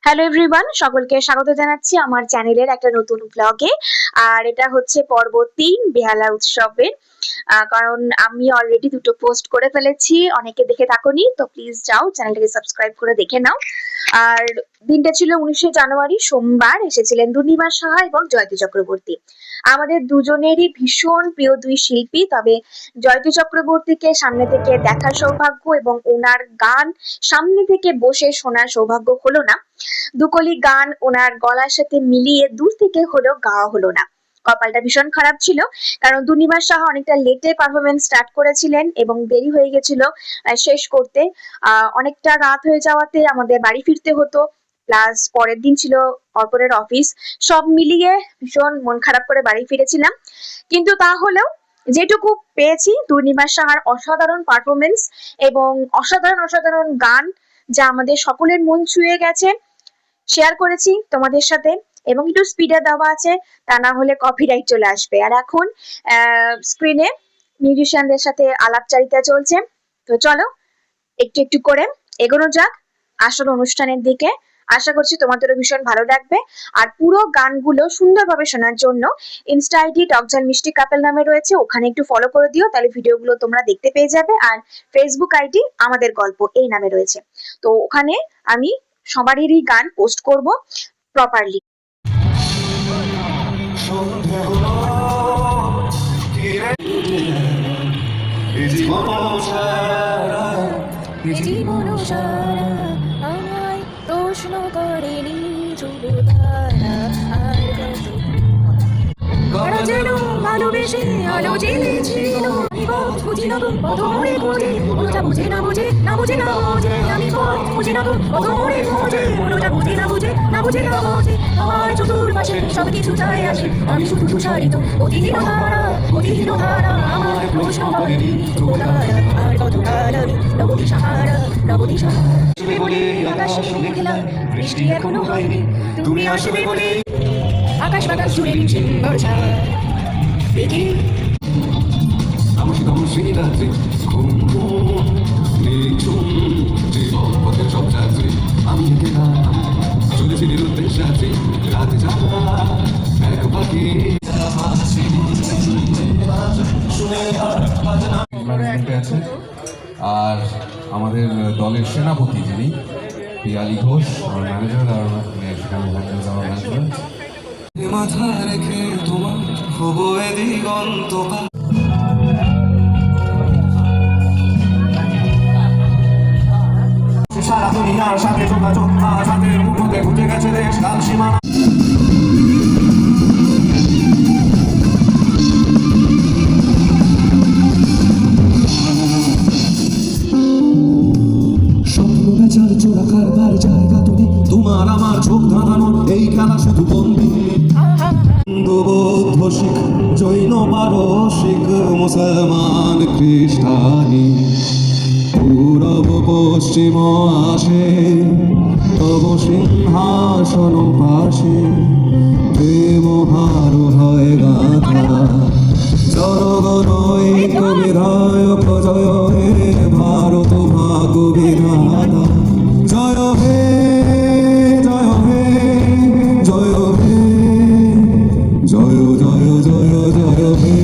Hello everyone, সকলকে স্বাগত জানাচ্ছি আমার চ্যানেলের একটা নতুন ব্লগে। আর এটা হচ্ছে পর্ব ৩ বেহালা উৎসবের। কারণ আমি অলরেডি দুটো পোস্ট করে ফেলেছি, অনেকে দেখে থাকোনি, তো প্লিজ যাও চ্যানেলটাকে সাবস্ক্রাইব করে দেখে নাও। আর দিনটা ছিল 19শে জানুয়ারি, সোমবার। এসেছিলেন দুর্নিবার সাহা এবং জয়তী চক্রবর্তী, আমাদের দুজনেরই ভীষণ প্রিয় দুই শিল্পী। তবে জয়তী চক্রবর্তীকে সামনে থেকে দেখার সৌভাগ্য এবং ওনার গান সামনে থেকে বসে শোনার সৌভাগ্য হলো না। দুকলি গান ওনার গলার সাথে মিলিয়ে দূর থেকে হলেও গাওয়া হলো না। কপালটা ভীষণ খারাপ ছিল, কারণ দুর্নিবার সাহা অনেকটা লেটে পারফরমেন্স স্টার্ট করেছিলেন এবং দেরি হয়ে গেছিল শেষ করতে। অনেকটা রাত হয়ে যাওয়াতে আমাদের বাড়ি ফিরতে হতো, প্লাস পরের দিন ছিল অর্পণের অফিস। সব মিলিয়ে ভীষণ মন খারাপ করে বাড়ি ফিরেছিলাম। কিন্তু তাহলেও যেটুকু পেয়েছি দুর্নিবার সাহার অসাধারণ পারফরমেন্স এবং অসাধারণ অসাধারণ গান, যা আমাদের সকলের মন ছুঁয়ে গেছে, শেয়ার করেছি তোমাদের সাথে। এবং একটু স্পিডে দেওয়া আছে, তা না হলে কপিরাইট চলে আসবে। আর এখন স্ক্রিনে মিউজিশিয়ানদের সাথে আলাপচারিতা চলছে, তো চলো একটু একটু করে এগোনো যাক আসল অনুষ্ঠানের দিকে। আশা করছি তোমাদেরও ভীষণ ভালো লাগবে। আর পুরো গানগুলো সুন্দরভাবে শোনার জন্য ইনস্টা আইডি টকঝাল মিষ্টি কাপেল নামে রয়েছে, ওখানে একটু ফলো করে দিও, তাহলে ভিডিওগুলো তোমরা দেখতে পেয়ে যাবে। আর ফেসবুক আইডি আমাদের গল্প এই নামে রয়েছে, তো ওখানে আমি সবারই গান পোস্ট করব প্রপারলি। আমায় প্রশ্ন করেনি যুবতারা আর কত যেন ভালোবেসে আলো জ্বেলেছিল। আমি পথ বুঝি না গো কত মরে খোঁজে, মনোটা বুঝে না বুঝে না বুঝে না বুঝে। আমি পথ বুঝি না গো কত মরে খোঁজে, মনোটা বুঝে না বুঝে না বুঝে না বুঝে। আমার চতুর্পাশে সব কিছু চাই আসে, আমি শুধু তুষারিত অতিহীন ধারা, অতিহীন ধারা। আমার প্রশ্ন করেনি যুবতারা আর কত কালামি নবদী সাহারা, নবদী সাহারা। আকাশে মেঘলা, বৃষ্টি এখনো হয়নি, তুমি আসবে বলে আকাশ বাতাস জুড়ে নিচে বর্ষা দেখি। আমি চলেছি নিরুদ্দেশ আছে রাতে যাওয়া এক পাখি। আর আমাদের দলের সেনাপতি যিনি পিয়ালি ঘোষ, আমার ম্যানেজার, আর সেখানে আমার ম্যানেজমেন্ট। মাথা রেখে তোমার হবো এ দিগন্ত সারা দুনিয়ার সাথে যোগাযোগ, সাথে মুঠোতে ঘুটে গেছে দেশ কাল সীমানা। চোরা কারবার জায়গা তুমি, তোমার আমার চোখ ধাঁধানো এই খেলা শুধু বন্দি। বৌদ্ধ শিখ জৈন পারসিক মুসলমান খ্রিস্টানি পূরব পশ্চিম আসে তব সিংহাসন পাশে। প্রেম হার হয় গাথা জনগণ বিধায়ক জয় হে ভারত ভাগ বিধাতা। জয় হে জয় হে জয় হে জয় জয় জয় জয় হে।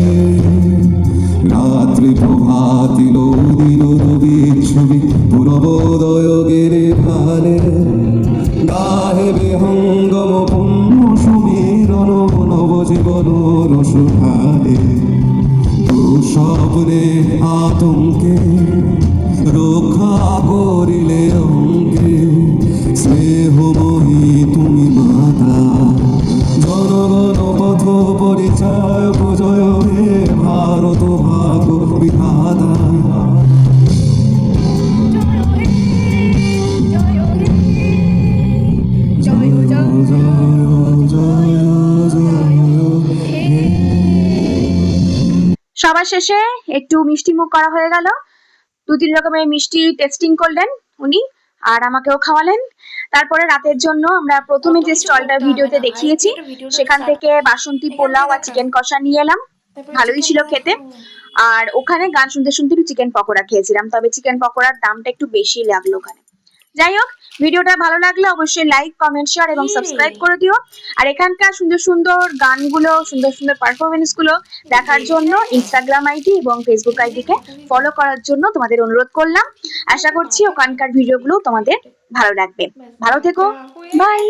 রাত্রি প্রভাতিল দিল বিচ্ছবি পূর্বোদয় গিরে ভালে। গাহে বিহঙ্গম পুণ্য সুমিরন নব জীবন রস ঢালে। স্বপ্নে আতঙ্কে রক্ষা করিলে অঙ্কে। স্নেহময়ী তুমি মাতা, জনগণ পথ পরিচয় জয় হে ভারত ভাগ বিধাতা। সবার শেষে একটু মিষ্টি মুখ করা হয়ে গেল, 2-3 রকমের মিষ্টি টেস্টিং করলেন উনি, আর আমাকেও খাওয়ালেন। তারপরে রাতের জন্য আমরা প্রথমে যে স্টলটা ভিডিওতে দেখিয়েছি সেখান থেকে বাসন্তী পোলাও আর চিকেন কষা নিয়ে এলাম, ভালোই ছিল খেতে। আর ওখানে গান শুনতে শুনতে একটু চিকেন পকোড়া খেয়েছিলাম, তবে চিকেন পকোড়ার দামটা একটু বেশি লাগলো ওখানে। যাই হোক, ভিডিওটা ভালো লাগলে অবশ্যই লাইক, কমেন্ট, শেয়ার এবং সাবস্ক্রাইব করে দিও। আর এখানকার সুন্দর সুন্দর গানগুলো, সুন্দর সুন্দর পারফরমেন্স গুলো দেখার জন্য ইনস্টাগ্রাম আইডি এবং ফেসবুক আইডিকে ফলো করার জন্য তোমাদের অনুরোধ করলাম। আশা করছি ওখানকার ভিডিওগুলো তোমাদের ভালো লাগবে। ভালো থেকো, বাই।